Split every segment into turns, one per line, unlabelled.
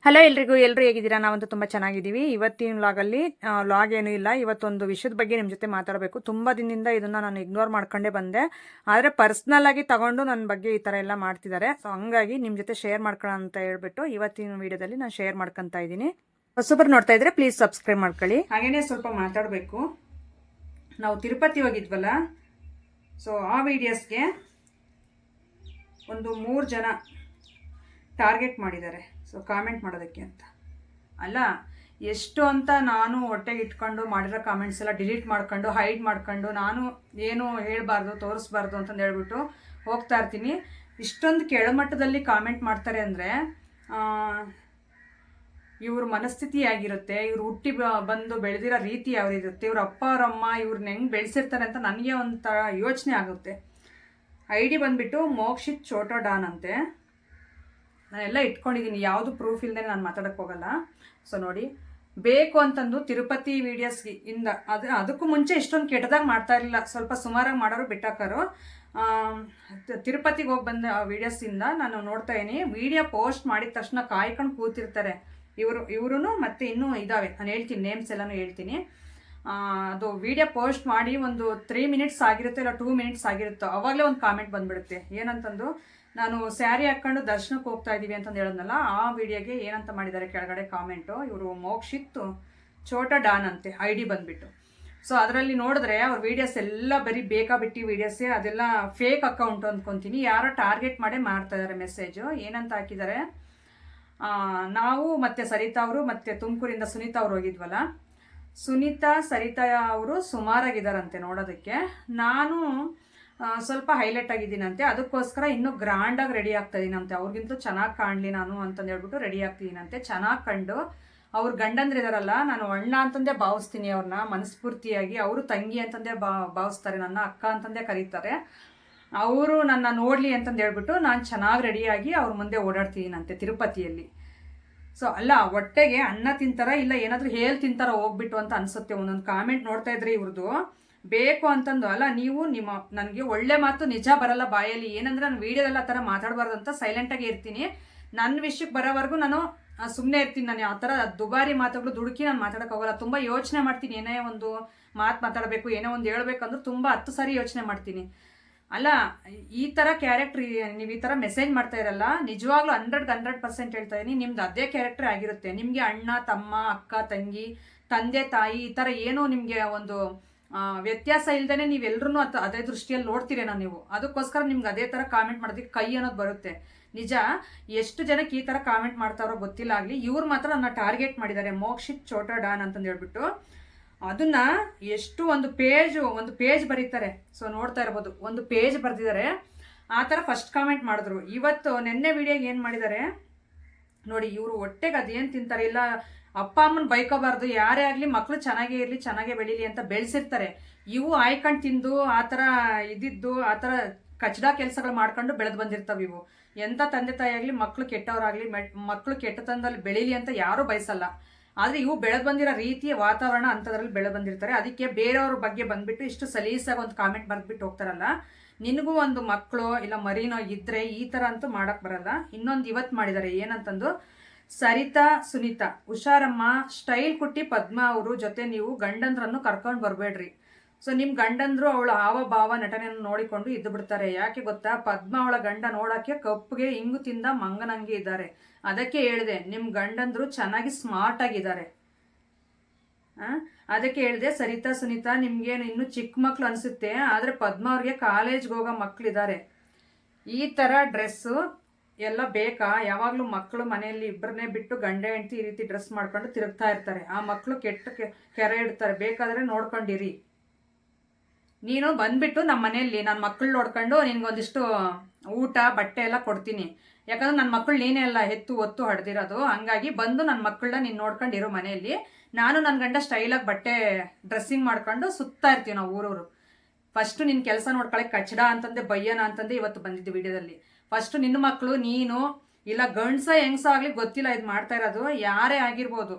Hello ಎಲ್ರಿಗೂ, ಎಲ್ಲರೂ ಹೇಗಿದ್ದೀರಾ? ನಾವಂತೂ ತುಂಬ ಚೆನ್ನಾಗಿದ್ದೀವಿ. ಇವತ್ತಿನ ವ್ಲಾಗಲ್ಲಿ ವ್ಲಾಗ್ ಏನೂ ಇಲ್ಲ. ಇವತ್ತೊಂದು ವಿಷಯದ ಬಗ್ಗೆ ನಿಮ್ಮ ಜೊತೆ ಮಾತಾಡಬೇಕು. ತುಂಬ ದಿನದಿಂದ ಇದನ್ನು ನಾನು ಇಗ್ನೋರ್ ಮಾಡ್ಕೊಂಡೇ ಬಂದೆ. ಆದರೆ ಪರ್ಸ್ನಲ್ ಆಗಿ ತಗೊಂಡು ನನ್ನ ಬಗ್ಗೆ ಈ ಥರ ಎಲ್ಲ ಮಾಡ್ತಿದ್ದಾರೆ. ಸೊ ಹಂಗಾಗಿ ನಿಮ್ಮ ಜೊತೆ ಶೇರ್ ಮಾಡ್ಕೊಳ್ಳೋಣ ಅಂತ ಹೇಳ್ಬಿಟ್ಟು ಇವತ್ತಿನ ವಿಡಿಯೋದಲ್ಲಿ ನಾನು ಶೇರ್ ಮಾಡ್ಕೊತಾ ಇದ್ದೀನಿ. ಹೊಸಬರು ನೋಡ್ತಾ ಇದ್ರೆ ಪ್ಲೀಸ್ ಸಬ್ಸ್ಕ್ರೈಬ್ ಮಾಡ್ಕೊಳ್ಳಿ. ಹಾಗೇನೇ ಸ್ವಲ್ಪ ಮಾತಾಡಬೇಕು. ನಾವು ತಿರುಪತಿ ಹೋಗಿದ್ವಲ್ಲ, ಸೊ ಆ ವಿಡಿಯೋಸ್ಗೆ ಒಂದು 3 ಜನ ಟಾರ್ಗೆಟ್ ಮಾಡಿದ್ದಾರೆ. ಸೊ ಕಾಮೆಂಟ್ ಮಾಡೋದಕ್ಕೆ ಅಂತ ಅಲ್ಲ, ಎಷ್ಟು ಅಂತ ನಾನು ಹೊಟ್ಟೆಗೆ ಇಟ್ಕೊಂಡು ಮಾಡಿರೋ ಕಾಮೆಂಟ್ಸ್ ಎಲ್ಲ ಡಿಲೀಟ್ ಮಾಡ್ಕೊಂಡು ಹೈಡ್ ಮಾಡ್ಕೊಂಡು ನಾನು ಏನು ಹೇಳಬಾರ್ದು ತೋರಿಸ್ಬಾರ್ದು ಅಂತಂದು ಹೇಳ್ಬಿಟ್ಟು ಹೋಗ್ತಾ ಇರ್ತೀನಿ. ಇಷ್ಟೊಂದು ಕೆಳಮಟ್ಟದಲ್ಲಿ ಕಾಮೆಂಟ್ ಮಾಡ್ತಾರೆ ಅಂದರೆ ಇವ್ರ ಮನಸ್ಥಿತಿ ಆಗಿರುತ್ತೆ, ಇವ್ರು ಹುಟ್ಟಿ ಬಂದು ಬೆಳೆದಿರೋ ರೀತಿ ಯಾವ್ದಿರುತ್ತೆ, ಇವ್ರ ಅಪ್ಪ ಅವರಮ್ಮ ಇವ್ರನ್ನ ಹೆಂಗೆ ಬೆಳೆಸಿರ್ತಾರೆ ಅಂತ ನನಗೆ ಒಂಥರ ಯೋಚನೆ ಆಗುತ್ತೆ. ID ಬಂದುಬಿಟ್ಟು ಮೋಕ್ಷಿತ್ ಛೋಟಾ ಡಾನ್ ಅಂತೆ. ನಾನೆಲ್ಲ ಇಟ್ಕೊಂಡಿದ್ದೀನಿ, ಯಾವುದು ಪ್ರೂಫ್ ಇಲ್ಲದೆ ನಾನು ಮಾತಾಡೋಕ್ಕೆ ಹೋಗಲ್ಲ. ಸೊ ನೋಡಿ, ಬೇಕು ಅಂತಂದು ತಿರುಪತಿ ವೀಡಿಯೋಸ್ಗೆ ಇಂದ ಅದಕ್ಕೂ ಮುಂಚೆ ಇಷ್ಟೊಂದು ಕೆಟ್ಟದಾಗಿ ಮಾಡ್ತಾ ಇರಲಿಲ್ಲ, ಸ್ವಲ್ಪ ಸುಮಾರಾಗಿ ಮಾಡೋರು ಬಿಟ್ಟಾಕರು. ತಿರುಪತಿಗೆ ಹೋಗಿ ಬಂದ ವೀಡಿಯೋಸಿಂದ ನಾನು ನೋಡ್ತಾ ಇದ್ದೀನಿ, ವೀಡಿಯೋ ಪೋಸ್ಟ್ ಮಾಡಿದ ತಕ್ಷಣ ಕಾಯ್ಕೊಂಡು ಕೂತಿರ್ತಾರೆ ಇವರು ಮತ್ತು ಇನ್ನೂ ಇದ್ದಾವೆ, ನಾನು ಹೇಳ್ತೀನಿ ನೇಮ್ಸ್ ಎಲ್ಲನೂ ಹೇಳ್ತೀನಿ. ಅದು ವಿಡಿಯೋ ಪೋಸ್ಟ್ ಮಾಡಿ ಒಂದು 3 ಮಿನಿಟ್ಸ್ ಆಗಿರುತ್ತೆ, ಇಲ್ಲ 2 ಮಿನಿಟ್ಸ್ ಆಗಿರುತ್ತೋ ಅವಾಗಲೇ ಒಂದು ಕಾಮೆಂಟ್ ಬಂದುಬಿಡುತ್ತೆ. ಏನಂತಂದು, ನಾನು ಸ್ಯಾರಿ ಹಾಕ್ಕೊಂಡು ದರ್ಶನಕ್ಕೆ ಹೋಗ್ತಾ ಇದ್ದೀವಿ ಅಂತಂದು ಹೇಳೋದಲ್ಲ, ಆ ವಿಡಿಯೋಗೆ ಏನಂತ ಮಾಡಿದ್ದಾರೆ ಕೆಳಗಡೆ ಕಾಮೆಂಟು, ಇವರು ಮೋಕ್ಷಿತ್ ಛೋಟಾ ಡಾನ್ ಅಂತೆ ID ಬಂದುಬಿಟ್ಟು. ಸೊ ಅದರಲ್ಲಿ ನೋಡಿದ್ರೆ ಅವ್ರ ವೀಡಿಯೋಸ್ ಎಲ್ಲ ಬರೀ ಬೇಕಾಬಿಟ್ಟಿ ವೀಡಿಯೋಸೇ, ಅದೆಲ್ಲ ಫೇಕ್ ಅಕೌಂಟು ಅಂದ್ಕೊತೀನಿ. ಯಾರೋ ಟಾರ್ಗೆಟ್ ಮಾಡೇ ಮಾಡ್ತಾ ಇದ್ದಾರೆ. ಮೆಸೇಜು ಏನಂತ ಹಾಕಿದ್ದಾರೆ, ನಾವು ಮತ್ತು ಸರಿತಾ ಅವರು ಮತ್ತು ತುಮಕೂರಿಂದ ಸುನೀತಾ ಅವ್ರು ಹೋಗಿದ್ವಲ್ಲ, ಸುನೀತಾ ಸರಿತಾ ಅವರು ಸುಮಾರಾಗಿದ್ದಾರಂತೆ ನೋಡೋದಕ್ಕೆ. ನಾನು ಸ್ವಲ್ಪ ಹೈಲೈಟ್ ಆಗಿದ್ದೀನಂತೆ, ಅದಕ್ಕೋಸ್ಕರ ಇನ್ನೂ ಗ್ರ್ಯಾಂಡಾಗಿ ರೆಡಿ ಆಗ್ತಾ ಇದ್ದೀನಂತೆ, ಅವ್ರಿಗಿಂತೂ ಚೆನ್ನಾಗಿ ಕಾಣಲಿ ನಾನು ಅಂತಂದು ಹೇಳ್ಬಿಟ್ಟು ರೆಡಿ ಆಗ್ತಿದ್ದೀನಂತೆ. ಚೆನ್ನಾಗಿ ಕಂಡು ಅವ್ರ ಗಂಡಂದ್ರಿದಾರಲ್ಲ, ನಾನು ಅಣ್ಣ ಅಂತಂದೇ ಭಾವಿಸ್ತೀನಿ ಅವ್ರನ್ನ ಮನಸ್ಫೂರ್ತಿಯಾಗಿ. ಅವರು ತಂಗಿ ಅಂತಂದೇ ಭಾವಿಸ್ತಾರೆ, ನನ್ನ ಅಕ್ಕ ಅಂತಂದೇ ಕರೀತಾರೆ. ಅವರು ನನ್ನ ನೋಡಲಿ ಅಂತಂದು ಹೇಳ್ಬಿಟ್ಟು ನಾನು ಚೆನ್ನಾಗಿ ರೆಡಿಯಾಗಿ ಅವ್ರ ಮುಂದೆ ಓಡಾಡ್ತಿದ್ದೀನಂತೆ ತಿರುಪತಿಯಲ್ಲಿ. ಸೊ ಅಲ್ಲ, ಹೊಟ್ಟೆಗೆ ಅನ್ನ ತಿಂತಾರ ಇಲ್ಲ ಏನಾದರೂ ಹೇಳಿ ತಿಂತಾರ ಹೋಗ್ಬಿಟ್ಟು ಅಂತ ಅನ್ಸುತ್ತೆ. ಒಂದೊಂದು ಕಾಮೆಂಟ್ ನೋಡ್ತಾ ಇದ್ರೆ ಇವ್ರದ್ದು ಬೇಕು ಅಂತಂದು. ಅಲ್ಲ, ನೀವು ನನಗೆ ಒಳ್ಳೆ ಮಾತು ನಿಜ ಬರಲ್ಲ ಬಾಯಲ್ಲಿ, ಏನಂದ್ರೆ ನಾನು ವೀಡಿಯೋದಲ್ಲ ಆ ಥರ ಮಾತಾಡಬಾರ್ದು ಅಂತ ಸೈಲೆಂಟಾಗಿ ಇರ್ತೀನಿ. ನನ್ನ ವಿಷಯಕ್ಕೆ ಬರೋವರೆಗೂ ನಾನು ಸುಮ್ಮನೆ ಇರ್ತೀನಿ. ನಾನು ಆ ಥರ ದುಬಾರಿ ಮಾತುಗಳು ದುಡುಕಿ ನಾನು ಮಾತಾಡೋಕ್ಕಾಗಲ್ಲ. ತುಂಬ ಯೋಚನೆ ಮಾಡ್ತೀನಿ, ಏನೇ ಒಂದು ಮಾತಾಡಬೇಕು, ಏನೋ ಒಂದು ಹೇಳ್ಬೇಕಂದ್ರೆ ತುಂಬ 10 ಸಾರಿ ಯೋಚನೆ ಮಾಡ್ತೀನಿ. ಅಲ್ಲ, ಈ ಥರ ಕ್ಯಾರೆಕ್ಟ್ರ್ ನೀವು ಈ ಥರ ಮೆಸೇಜ್ ಮಾಡ್ತಾ ಇರಲ್ಲ, ನಿಜವಾಗ್ಲೂ 100% ಹೇಳ್ತಾ ಇದ್ದೀನಿ, ನಿಮ್ದು ಅದೇ ಕ್ಯಾರೆಕ್ಟರ್ ಆಗಿರುತ್ತೆ. ನಿಮಗೆ ಅಣ್ಣ ತಮ್ಮ ಅಕ್ಕ ತಂಗಿ ತಂದೆ ತಾಯಿ ಈ ಥರ ಏನೋ ನಿಮಗೆ ಒಂದು ವ್ಯತ್ಯಾಸ ಇಲ್ದೇ ನೀವೆಲ್ಲರೂ ಅದೇ ದೃಷ್ಟಿಯಲ್ಲಿ ನೋಡ್ತೀರೇನೋ ನೀವು. ಅದಕ್ಕೋಸ್ಕರ ನಿಮ್ಗೆ ಅದೇ ಥರ ಕಾಮೆಂಟ್ ಮಾಡೋದಕ್ಕೆ ಕೈ ಅನ್ನೋದು ಬರುತ್ತೆ. ನಿಜ, ಎಷ್ಟು ಜನಕ್ಕೆ ಈ ಥರ ಕಾಮೆಂಟ್ ಮಾಡ್ತಾರೋ ಗೊತ್ತಿಲ್ಲ. ಆಗಲಿ, ಇವ್ರು ಮಾತ್ರ ನನ್ನ ಟಾರ್ಗೆಟ್ ಮಾಡಿದ್ದಾರೆ, ಮೋಕ್ಷಿತ್ ಛೋಟಾ ಡಾನ್ ಅಂತಂದು ಹೇಳ್ಬಿಟ್ಟು. ಅದನ್ನ ಎಷ್ಟು ಒಂದು ಪೇಜ್ ಬರೀತಾರೆ. ಸೊ ನೋಡ್ತಾ ಇರ್ಬೋದು, ಒಂದು ಪೇಜ್ ಬರೆದಿದ್ದಾರೆ. ಆ ಥರ ಫಸ್ಟ್ ಕಾಮೆಂಟ್ ಮಾಡಿದ್ರು. ಇವತ್ತು ನೆನ್ನೆ ವಿಡಿಯೋಗೆ ಏನು ಮಾಡಿದ್ದಾರೆ ನೋಡಿ, ಇವರು ಹೊಟ್ಟೆಗೆ ಅದೇನು ತಿಂತಾರೆ, ಇಲ್ಲ ಅಪ್ಪ ಅಮ್ಮನ ಬೈಕೋಬಾರ್ದು, ಯಾರೇ ಆಗಲಿ ಮಕ್ಕಳು ಚೆನ್ನಾಗೇ ಇರಲಿ ಚೆನ್ನಾಗೇ ಬೆಳೀಲಿ ಅಂತ ಬೆಳೆಸಿರ್ತಾರೆ. ಇವು ಆಯ್ಕೊಂಡು ತಿಂದು ಆ ಥರ ಇದ್ದಿದ್ದು ಆ ಥರ ಕಚಡ ಕೆಲಸಗಳು ಮಾಡ್ಕೊಂಡು ಬೆಳೆದು ಬಂದಿರ್ತಾವೆ ಇವು. ಎಂಥ ತಂದೆ ತಾಯಿ ಆಗಲಿ ಮಕ್ಕಳು ಕೆಟ್ಟವರಾಗಲಿ ಮಕ್ಕಳು ಕೆಟ್ಟತನದಲ್ಲಿ ಬೆಳೀಲಿ ಅಂತ ಯಾರೂ ಬಯಸಲ್ಲ. ಆದರೆ ಇವು ಬೆಳೆದು ಬಂದಿರೋ ರೀತಿಯ ವಾತಾವರಣ ಅಂಥದ್ರಲ್ಲಿ ಬೆಳೆದು ಬಂದಿರ್ತಾರೆ. ಅದಕ್ಕೆ ಬೇರೆಯವ್ರ ಬಗ್ಗೆ ಬಂದುಬಿಟ್ಟು ಇಷ್ಟು ಸಲೀಸಾಗಿ ಒಂದು ಕಾಮೆಂಟ್ ಬರೆದ್ಬಿಟ್ಟು ಹೋಗ್ತಾರಲ್ಲ. ನಿನಗೂ ಒಂದು ಮಕ್ಕಳು ಇಲ್ಲ ಮರಿನೋ ಇದ್ದರೆ ಈ ಥರ ಅಂತೂ ಮಾಡೋಕ್ಕೆ ಬರಲ್ಲ. ಇನ್ನೊಂದು ಇವತ್ತು ಮಾಡಿದ್ದಾರೆ, ಏನಂತಂದು, ಸರಿತಾ ಸುನೀತಾ ಹುಷಾರಮ್ಮ, ಸ್ಟೈಲ್ ಕುಟ್ಟಿ ಪದ್ಮ ಅವರು ಜೊತೆ ನೀವು ಗಂಡಂದ್ರನ್ನು ಕರ್ಕೊಂಡು ಬರಬೇಡ್ರಿ. ಸೊ ನಿಮ್ಮ ಗಂಡಂದ್ರು ಅವಳ ಹಾವ ಭಾವ ನಟನೆಯನ್ನು ನೋಡಿಕೊಂಡು ಇದ್ದು ಬಿಡ್ತಾರೆ. ಯಾಕೆ ಗೊತ್ತಾ, ಪದ್ಮ ಅವಳ ಗಂಡ ನೋಡೋಕ್ಕೆ ಕಪ್ಪುಗೆ ಇಂಗು ತಿಂದ ಮಂಗನಂಗೆ ಇದ್ದಾರೆ. ಅದಕ್ಕೆ ಹೇಳಿದೆ, ನಿಮ್ಮ ಗಂಡಂದ್ರು ಚೆನ್ನಾಗಿ ಸ್ಮಾರ್ಟ್ ಆಗಿದ್ದಾರೆ. ಅದಕ್ಕೆ ಹೇಳಿದೆ, ಸರಿತಾ ಸುನೀತಾ ನಿಮ್ಗೇನು ಇನ್ನೂ ಚಿಕ್ಕ ಮಕ್ಳು ಅನಿಸುತ್ತೆ, ಆದರೆ ಪದ್ಮ ಅವ್ರಿಗೆ ಕಾಲೇಜ್ಗೆ ಹೋಗೋ ಮಕ್ಕಳಿದ್ದಾರೆ. ಈ ಥರ ಡ್ರೆಸ್ಸು ಎಲ್ಲ ಬೇಕಾ? ಯಾವಾಗಲೂ ಮಕ್ಕಳು ಮನೆಯಲ್ಲಿ ಇಬ್ಬರನ್ನೇ ಬಿಟ್ಟು ಗಂಡ ಹೆಂಡತಿ ಈ ರೀತಿ ಡ್ರೆಸ್ ಮಾಡ್ಕೊಂಡು ತಿರುಗ್ತಾ ಇರ್ತಾರೆ. ಆ ಮಕ್ಕಳು ಕೆಟ್ಟ ಕೆರೆ ಇಡ್ತಾರೆ, ಬೇಕಾದರೆ ನೋಡ್ಕೊಂಡಿರಿ. ನೀನು ಬಂದುಬಿಟ್ಟು ನಮ್ಮ ಮನೆಯಲ್ಲಿ ನನ್ನ ಮಕ್ಕಳು ನೋಡ್ಕೊಂಡು ನಿನ್ಗೊಂದಿಷ್ಟು ಊಟ ಬಟ್ಟೆ ಎಲ್ಲ ಕೊಡ್ತೀನಿ. ಯಾಕಂದ್ರೆ ನನ್ನ ಮಕ್ಕಳು ನೀನೇ ಎಲ್ಲ ಒತ್ತು ಹೊಡೆದಿರೋದು. ಹಂಗಾಗಿ ಬಂದು ನನ್ನ ಮಕ್ಕಳನ್ನ ನೀನು ನೋಡ್ಕೊಂಡಿರೋ ಮನೆಯಲ್ಲಿ. ನಾನು ನನ್ನ ಗಂಡ ಸ್ಟೈಲಾಗಿ ಬಟ್ಟೆ ಡ್ರೆಸ್ಸಿಂಗ್ ಮಾಡ್ಕೊಂಡು ಸುತ್ತಾ ಇರ್ತೀವಿ ನಾವು ಊರವರು. ಫಸ್ಟು ನಿನ್ನ ಕೆಲಸ ನೋಡ್ಕೊಳ್ಳಿ, ಕಚಡ ಅಂತಂದೆ ಬಯ್ಯನ ಅಂತಂದೆ ಇವತ್ತು ಬಂದಿದ್ದು ವಿಡಿಯೋದಲ್ಲಿ. ಫಸ್ಟು ನಿನ್ನ ಮಕ್ಕಳು ನೀನು ಇಲ್ಲ ಗಂಡ್ಸ ಹೆಂಗ್ಸ ಆಗಲಿ ಗೊತ್ತಿಲ್ಲ ಇದು ಮಾಡ್ತಾ ಇರೋದು, ಯಾರೇ ಆಗಿರ್ಬೋದು.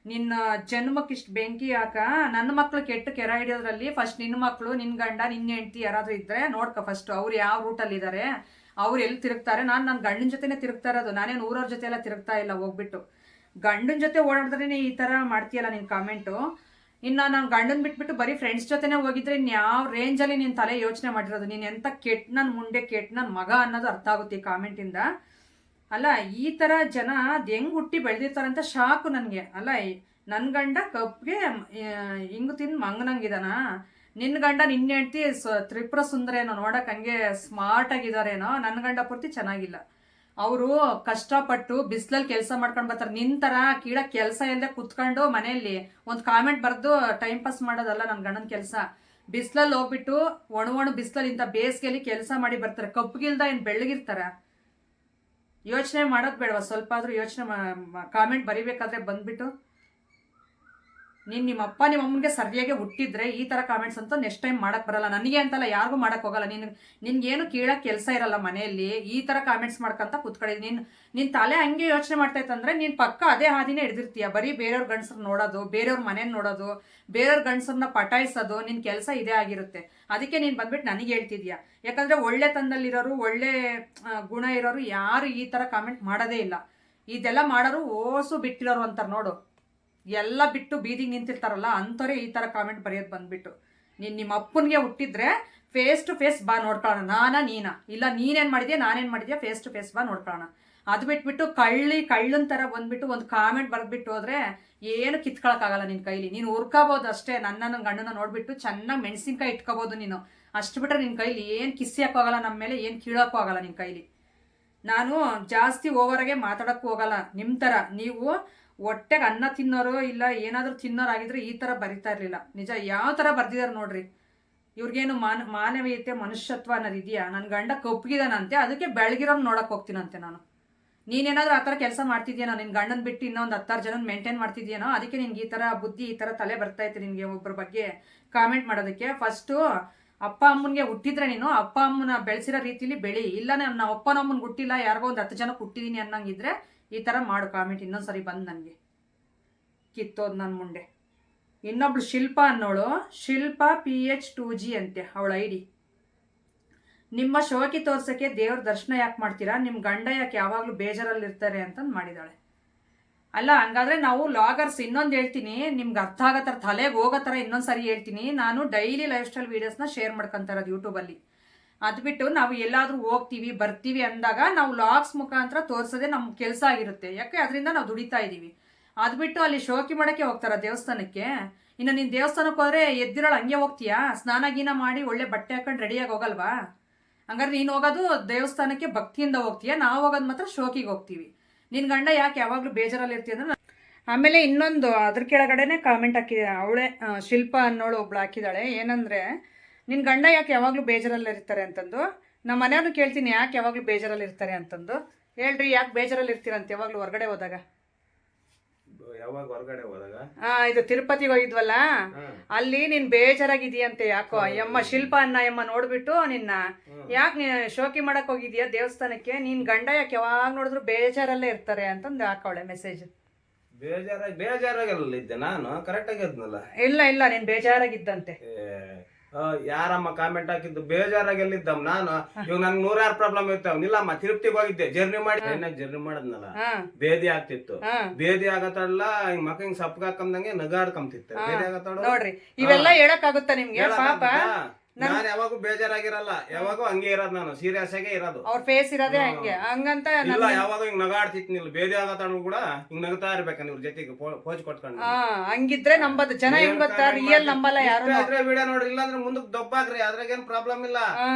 ನಿನ್ನ ಜನ್ಮಕ್ಕೆ ಇಷ್ಟು ಬೆಂಕಿ ಯಾಕ? ನನ್ನ ಮಕ್ಕಳು ಕೆಟ್ಟ ಕೆರ ಹಿಡಿಯೋದ್ರಲ್ಲಿ ಫಸ್ಟ್ ನಿನ್ನ ಮಕ್ಕಳು, ನಿನ್ನ ಗಂಡ, ನಿನ್ನ ಹೆಂಡತಿ ಯಾರಾದರೂ ಇದ್ದರೆ ನೋಡ್ಕೊ ಫಸ್ಟು, ಅವ್ರು ಯಾವ ರೂಟಲ್ಲಿ ಇದ್ದಾರೆ, ಅವ್ರು ಎಲ್ಲಿ ತಿರುಗ್ತಾರೆ. ನಾನು ನನ್ನ ಗಂಡನ ಜೊತೆನೇ ತಿರುಗ್ತಾ ಇರೋದು, ನಾನೇನು ಊರವ್ರ ಜೊತೆ ಎಲ್ಲ ತಿರುಗ್ತಾ ಇಲ್ಲ ಹೋಗ್ಬಿಟ್ಟು. ಗಂಡನ ಜೊತೆ ಓಡಾಡಿದ್ರೇ ಈ ಥರ ಮಾಡ್ತೀಯಲ್ಲ ನೀನು ಕಾಮೆಂಟು. ಇನ್ನು ನಾನು ಗಂಡನ ಬಿಟ್ಬಿಟ್ಟು ಬರೀ ಫ್ರೆಂಡ್ಸ್ ಜೊತೆನೇ ಹೋಗಿದ್ರೆ ಯಾವ ರೇಂಜಲ್ಲಿ ನೀನು ತಲೆ ಯೋಚನೆ ಮಾಡಿರೋದು, ನೀನು ಎಂಥ ಕೆಟ್ಟ ನನ್ನ ಮುಂಡೆ ಕೆಟ್ಟ ನನ್ನ ಮಗ ಅನ್ನೋದು ಅರ್ಥ ಆಗುತ್ತೆ ಈ ಕಾಮೆಂಟಿಂದ. ಅಲ್ಲ ಈ ಥರ ಜನ ಅದು ಹೆಂಗೆ ಹುಟ್ಟಿ ಬೆಳೆದಿರ್ತಾರಂತ ಶಾಕು ನನಗೆ. ಅಲ್ಲ ನನ್ನ ಗಂಡ ಕಪ್ಗೆ ಹಿಂಗು ತಿಂದು ಮಂಗನಂಗಿದಾನ, ನಿನ್ನ ಗಂಡ ನಿನ್ನ ಹೆಂಡ್ತಿ ತ್ರಿಪುರ ಸುಂದರೇನೋ, ನೋಡಕ್ಕೆ ಹಂಗೆ ಸ್ಮಾರ್ಟ್ ಆಗಿದಾರೇನೋ, ನನ್ನ ಗಂಡ ಪೂರ್ತಿ ಚೆನ್ನಾಗಿಲ್ಲ. ಅವರು ಕಷ್ಟಪಟ್ಟು ಬಿಸಿಲಲ್ಲಿ ಕೆಲಸ ಮಾಡ್ಕೊಂಡು ಬರ್ತಾರೆ. ನಿನ್ನ ಥರ ಕೀಳ ಕೆಲಸ ಎಲ್ಲ ಕುತ್ಕೊಂಡು ಮನೆಯಲ್ಲಿ ಒಂದು ಕಾಮೆಂಟ್ ಬರೆದು ಟೈಮ್ ಪಾಸ್ ಮಾಡೋದಲ್ಲ ನನ್ನ ಗಂಡನ ಕೆಲಸ. ಬಿಸಿಲಲ್ಲಿ ಹೋಗ್ಬಿಟ್ಟು ಒಣ ಬಿಸಿಲಲ್ಲಿ ಇಂಥ ಬೇಸಿಗೆಯಲ್ಲಿ ಕೆಲಸ ಮಾಡಿ ಬರ್ತಾರೆ. ಕಪ್ಪಗಿಲ್ದ ಏನು ಬೆಳ್ಳಗಿರ್ತಾರೆ? ಯೋಚನೆ ಮಾಡೋದು ಬೇಡವಾ? ಸ್ವಲ್ಪ ಆದರೂ ಯೋಚನೆ ಕಾಮೆಂಟ್ ಬರಿಬೇಕಾದ್ರೆ ಬಂದ್ಬಿಟ್ಟು ನಿಮ್ಮ ಅಪ್ಪ ನಿಮ್ಮ ಅಮ್ಮನಿಗೆ ಸರಿಯಾಗಿ ಹುಟ್ಟಿದ್ರೆ ಈ ಥರ ಕಾಮೆಂಟ್ಸ್ ಅಂತೂ ನೆಕ್ಸ್ಟ್ ಟೈಮ್ ಮಾಡಕ್ಕೆ ಬರಲ್ಲ. ನನಗೆ ಅಂತಲ್ಲ, ಯಾರಿಗೂ ಮಾಡಕ್ಕೆ ಹೋಗಲ್ಲ. ನಿನ್ಗೇನು ಕೀಳಕ್ಕೆ ಕೆಲಸ ಇರಲ್ಲ ಮನೆಯಲ್ಲಿ, ಈ ಥರ ಕಾಮೆಂಟ್ಸ್ ಮಾಡ್ಕೊಂತ ಕೂತ್ಕೊಂಡಿದ್ದೀನಿ. ನಿನ್ನ ತಲೆ ಹಂಗೆ ಯೋಚನೆ ಮಾಡ್ತಾಯಿತ್ತಂದ್ರೆ ನೀನು ಪಕ್ಕ ಅದೇ ಹಾದಿನೇ ಹಿಡಿದಿರ್ತೀಯ. ಬರೀ ಬೇರೆಯವ್ರ ಗಂಡಸ್ರನ್ನ ನೋಡೋದು, ಬೇರೆಯವ್ರ ಮನೇನ ನೋಡೋದು, ಬೇರೆಯವ್ರ ಗಂಡಸ್ರನ್ನ ಪಟಾಯಿಸೋದು ನಿನ್ನ ಕೆಲಸ ಇದೇ ಆಗಿರುತ್ತೆ. ಅದಕ್ಕೆ ನೀನು ಬಂದ್ಬಿಟ್ಟು ನನಗೆ ಹೇಳ್ತಿದ್ಯಾ. ಯಾಕಂದರೆ ಒಳ್ಳೆ ತಂದಲ್ಲಿರೋರು, ಒಳ್ಳೆ ಗುಣ ಇರೋರು ಯಾರು ಈ ಥರ ಕಾಮೆಂಟ್ ಮಾಡೋದೇ ಇಲ್ಲ. ಇದೆಲ್ಲ ಮಾಡೋರು ಓಸು ಬಿಟ್ಟಿರೋರು ಅಂತಾರೆ ನೋಡು. ಎಲ್ಲ ಬಿಟ್ಟು ಬೀದಿಗೆ ನಿಂತಿರ್ತಾರಲ್ಲ ಅಂಥವ್ರೆ ಈ ಥರ ಕಾಮೆಂಟ್ ಬರೆಯೋದು ಬಂದ್ಬಿಟ್ಟು. ನಿಮ್ಮ ಅಪ್ಪನಿಗೆ ಹುಟ್ಟಿದ್ರೆ ಫೇಸ್ ಟು ಫೇಸ್ ಬಾ ನೋಡ್ಕೊಳ್ಳೋಣ, ನೀನಾ ಇಲ್ಲ ನೀನೇನು ಮಾಡಿದ್ಯಾ ನಾನೇನು ಮಾಡಿದ್ಯಾ, ಫೇಸ್ ಟು ಫೇಸ್ ಬಾ ನೋಡ್ಕೊಳ್ಳೋಣ. ಅದು ಬಿಟ್ಬಿಟ್ಟು ಕಳ್ಳನ ಥರ ಬಂದ್ಬಿಟ್ಟು ಒಂದು ಕಾಮೆಂಟ್ ಬರೆದ್ಬಿಟ್ಟು ಹೋದ್ರೆ ಏನು ಕಿತ್ಕೊಳಕ್ಕಾಗಲ್ಲ ನಿನ್ನ ಕೈಲಿ. ನೀನು ಹುರ್ಕೋಬೋದು ಅಷ್ಟೇ, ನನ್ನ ಗಂಡನ ನೋಡ್ಬಿಟ್ಟು ಚೆನ್ನಾಗಿ ಮೆಣಸಿನ್ಕಾಯಿ ಇಟ್ಕೋಬೋದು ನೀನು. ಅಷ್ಟು ಬಿಟ್ಟರೆ ನಿನ್ನ ಕೈಲಿ ಏನು ಕಿಸಿ ಹಾಕೋಗಲ್ಲ, ನಮ್ಮ ಮೇಲೆ ಏನು ಕೀಳೋಕ್ಕೂ ಆಗಲ್ಲ ನಿನ್ನ ಕೈಲಿ. ನಾನು ಜಾಸ್ತಿ ಓವರಾಗೆ ಮಾತಾಡೋಕ್ಕೂ ಹೋಗಲ್ಲ ನಿಮ್ಮ ಥರ. ನೀವು ಹೊಟ್ಟೆಗೆ ಅನ್ನ ತಿನ್ನೋರು ಇಲ್ಲ ಏನಾದರೂ ತಿನ್ನೋರಾಗಿದ್ರೆ ಈ ಥರ ಬರಿತಾ ಇರಲಿಲ್ಲ. ನಿಜ ಯಾವ ಥರ ಬರ್ದಿದ್ದಾರೆ ನೋಡ್ರಿ. ಇವ್ರಿಗೇನು ಮಾನವೀಯತೆ ಮನುಷ್ಯತ್ವ ಅನ್ನೋದು ಇದೆಯಾ? ನನ್ನ ಗಂಡ ಕಪ್ಪಗಿದಾನಂತೆ, ಅದಕ್ಕೆ ಬೆಳಗಿರೋನು ನೋಡಕ್ಕೆ ಹೋಗ್ತೀನಂತೆ ನಾನು. ನೀನೇನಾದರೂ ಆ ಥರ ಕೆಲಸ ಮಾಡ್ತಿದ್ಯೇನೋ, ನಿನ್ನ ಗಂಡನ ಬಿಟ್ಟು ಇನ್ನೊಂದು 10 ಜನ ಮೇಂಟೈನ್ ಮಾಡ್ತಿದ್ಯೇನೋ, ಅದಕ್ಕೆ ನಿನ್ಗೆ ಈ ಥರ ಬುದ್ಧಿ ಈ ಥರ ತಲೆ ಬರ್ತೈತೆ ನಿನಗೆ ಒಬ್ಬರ ಬಗ್ಗೆ ಕಾಮೆಂಟ್ ಮಾಡೋದಕ್ಕೆ. ಫಸ್ಟು ಅಪ್ಪ ಅಮ್ಮನಿಗೆ ಹುಟ್ಟಿದ್ರೆ ನೀನು ಅಪ್ಪ ಅಮ್ಮನ ಬೆಳೆಸಿರೋ ರೀತಿಲಿ ಬೆಳಿ. ಇಲ್ಲ ನಮ್ಮ ಅಪ್ಪ ಅಮ್ಮನಿಗೆ ಹುಟ್ಟಿಲ್ಲ, ಯಾರಿಗೋ ಒಂದು 10 ಜನಕ್ಕೆ ಹುಟ್ಟಿದೀನಿ ಅನ್ನಂಗಿದ್ರೆ ಈ ಥರ ಮಾಡು ಕಾಮೆಂಟ್. ಇನ್ನೊಂದ್ಸರಿ ಬಂದು ನನಗೆ ಕಿತ್ತೋದು ನನ್ನ ಮುಂಡೆ. ಇನ್ನೊಬ್ಳು ಶಿಲ್ಪ ಅನ್ನೋಳು, ಶಿಲ್ಪ PH2G ಅಂತೆ ಅವಳ ID. ನಿಮ್ಮ ಶೋಕಿ ತೋರ್ಸೋಕ್ಕೆ ದೇವ್ರ ದರ್ಶನ ಯಾಕೆ ಮಾಡ್ತೀರಾ? ನಿಮ್ಮ ಗಂಡ ಯಾಕೆ ಯಾವಾಗಲೂ ಬೇಜಾರಲ್ಲಿರ್ತಾರೆ ಅಂತಂದು ಮಾಡಿದಾಳೆ. ಅಲ್ಲ ಹಂಗಾದ್ರೆ ನಾವು ಲಾಗರ್ಸ್, ಇನ್ನೊಂದು ಹೇಳ್ತೀನಿ ನಿಮ್ಗೆ ಅರ್ಥ ಆಗೋ ಥರ ತಲೆಗೆ ಹೋಗೋ ಥರ ಇನ್ನೊಂದು ಸರಿ ಹೇಳ್ತೀನಿ. ನಾನು ಡೈಲಿ ಲೈಫ್ ಸ್ಟೈಲ್ ವೀಡಿಯೋಸ್ನ ಶೇರ್ ಮಾಡ್ಕೊತಾ ಇರೋದು ಯೂಟ್ಯೂಬಲ್ಲಿ. ಅದು ಬಿಟ್ಟು ನಾವು ಎಲ್ಲಾದರೂ ಹೋಗ್ತೀವಿ ಬರ್ತೀವಿ ಅಂದಾಗ ನಾವು ಲಾಗ್ಸ್ ಮುಖಾಂತರ ತೋರಿಸೋದೇ ನಮ್ಮ ಕೆಲಸ ಆಗಿರುತ್ತೆ. ಯಾಕೆ ಅದರಿಂದ ನಾವು ದುಡಿತಾ ಇದ್ದೀವಿ. ಅದು ಬಿಟ್ಟು ಅಲ್ಲಿ ಶೋಕಿ ಮಾಡೋಕ್ಕೆ ಹೋಗ್ತಾರ ದೇವಸ್ಥಾನಕ್ಕೆ. ಇನ್ನು ನೀನು ದೇವಸ್ಥಾನಕ್ಕೆ ಹೋದರೆ ಎದ್ದಿರೋಳು ಹಂಗೆ ಹೋಗ್ತೀಯಾ? ಸ್ನಾನ ಗೀನ ಮಾಡಿ ಒಳ್ಳೆ ಬಟ್ಟೆ ಹಾಕೊಂಡು ರೆಡಿಯಾಗಿ ಹೋಗಲ್ವಾ? ಹಂಗಾರೆ ನೀನು ಹೋಗೋದು ದೇವಸ್ಥಾನಕ್ಕೆ ಭಕ್ತಿಯಿಂದ ಹೋಗ್ತೀಯಾ, ನಾವು ಹೋಗೋದು ಮಾತ್ರ ಶೋಕಿಗೆ ಹೋಗ್ತೀವಿ. ನಿನ್ನ ಗಂಡ ಯಾಕೆ ಯಾವಾಗಲೂ ಬೇಜಾರಲ್ಲಿ ಇರ್ತೀಯ ಅಂದ್ರೆ. ಆಮೇಲೆ ಇನ್ನೊಂದು ಅದ್ರ ಕೆಳಗಡೆನೆ ಕಾಮೆಂಟ್ ಹಾಕಿದೆ ಅವಳೇ, ಶಿಲ್ಪ ಅನ್ನೋಳು ಒಬ್ಳು ಹಾಕಿದಾಳೆ. ಏನಂದರೆ ನಿನ್ನ ಗಂಡ ಯಾಕೆ ಯಾವಾಗಲೂ ಬೇಜಾರಲ್ಲಿ ಇರ್ತಾರೆ ಅಂತಂದು. ನಮ್ಮ ಮನೆಯವ್ರನ್ನ ಕೇಳ್ತೀನಿ ಯಾಕೆ ಯಾವಾಗಲೂ ಬೇಜಾರಲ್ಲಿ ಇರ್ತಾರೆ ಅಂತಂದು. ಹೇಳ್ರಿ ಯಾಕೆ ಬೇಜಾರಲ್ಲಿ ಇರ್ತೀರಂತ ಯಾವಾಗಲೂ ಹೊರಗಡೆ ಹೋದಾಗ?
ಯಾವಾಗ ಹೊರಗಡೆ ಹೋದಾಗ?
ಇದು ತಿರುಪತಿಗೆ ಹೋಗಿದ್ವಲ್ಲ, ಅಲ್ಲಿ ನೀನ್ ಬೇಜಾರಾಗಿದೀಯಂತೆ ಯಾಕೋ. ಅಯ್ಯಮ್ಮ ಶಿಲ್ಪ ಅಯ್ಯಮ್ಮ ನೋಡ್ಬಿಟ್ಟು ನಿನ್ನ ಯಾಕೆ ನೀ ಶೋಕಿ ಮಾಡಕ್ ಹೋಗಿದ್ಯಾ ದೇವಸ್ಥಾನಕ್ಕೆ, ನೀನ್ ಗಂಡ ಯಾಕೆ ಯಾವಾಗ ನೋಡಿದ್ರು ಬೇಜಾರಲ್ಲೇ ಇರ್ತಾರೆ ಅಂತಂದು ಹಾಕವಳೆ ಮೆಸೇಜ್.
ಬೇಜಾರಾಗಿದ್ದೆ ನಾನು, ಕರೆಕ್ಟ್ ಆಗಿದ್ನಲ್ಲ?
ಇಲ್ಲ ನೀನ್ ಬೇಜಾರಾಗಿದ್ದಂತೆ.
ಯಾರಮ್ಮ ಕಾಮೆಂಟ್ ಹಾಕಿದ್ದು ಬೇಜಾರಾಗೆಲ್ಲಿದ್ದಮ್ ನಾನು? ಇವಾಗ ನನ್ಗೆ 106 ಪ್ರಾಬ್ಲಮ್ ಇರ್ತಾವ. ನಿಲ್ಲಮ್ಮ ತಿರುಪತಿಗೆ ಹೋಗಿದ್ದೆ, ಜರ್ನಿ ಮಾಡದ್ನಲ್ಲ, ಬೇದಿ ಆಗ್ತಿತ್ತು. ಬೇದಿ ಆಗತ್ತಲ್ಲ ಹಿಂಗ್ ಮಕ್ಕ ಹಿಂಗ್ ಸಪ್ಪಗ ಹಾಕಂದಂಗೆ ನಗಾಡ್ಕೊಂತಿತ್ತು. ಬೇದಿ ಆಗತ್ತಾಳ
ನೋಡ್ರಿ. ಇವೆಲ್ಲ ಹೇಳಕ್ ಆಗುತ್ತಾ ನಿಮ್ಗೆ? ಪಾಪ
ನಾನು ಯಾವಾಗೂ ಬೇಜಾರಾಗಿರಲ್ಲ, ಯಾವಾಗೂ ಹಂಗೆ ಇರೋದು, ನಾನು ಸೀರಿಯಸ್ ಆಗೇ ಇರೋದು.
ಅವ್ರ ಫೇಸ್ ಇರೋದೇ ಹಂಗೆ. ಹಂಗಂತ
ಇಲ್ಲ ಯಾವಾಗ ಹಿಂಗ್ ನಗಾಡ್ತಿತ್ನಿಲ್ಲ, ಬೇದಿ ಆಗತ್ತಾಳು ಕೂಡ ಹಿಂಗ್ ನಗ್ತಾ ಇರ್ಬೇಕಂದ್ರೆ ಇವ್ರ ಜೊತೆಗೆ ಪೋಜ್ ಕೊಟ್ಕೊಂಡು.
ಹಂಗಿದ್ರೆ ನಂಬದು ಜನ ಹೆಂಗ್ ಗೊತ್ತಾ, ರಿಯಲ್ ನಂಬಲ್ಲ ಯಾರು.
ವಿಡಿಯೋ ನೋಡ್ರಿ, ಇಲ್ಲಾಂದ್ರೆ ಮುಂದಕ್ಕೆ ದೊಬ್ಬಾಕ್ರಿ, ಅದ್ರಾಗೇನ್ ಪ್ರಾಬ್ಲಮ್ ಇಲ್ಲ.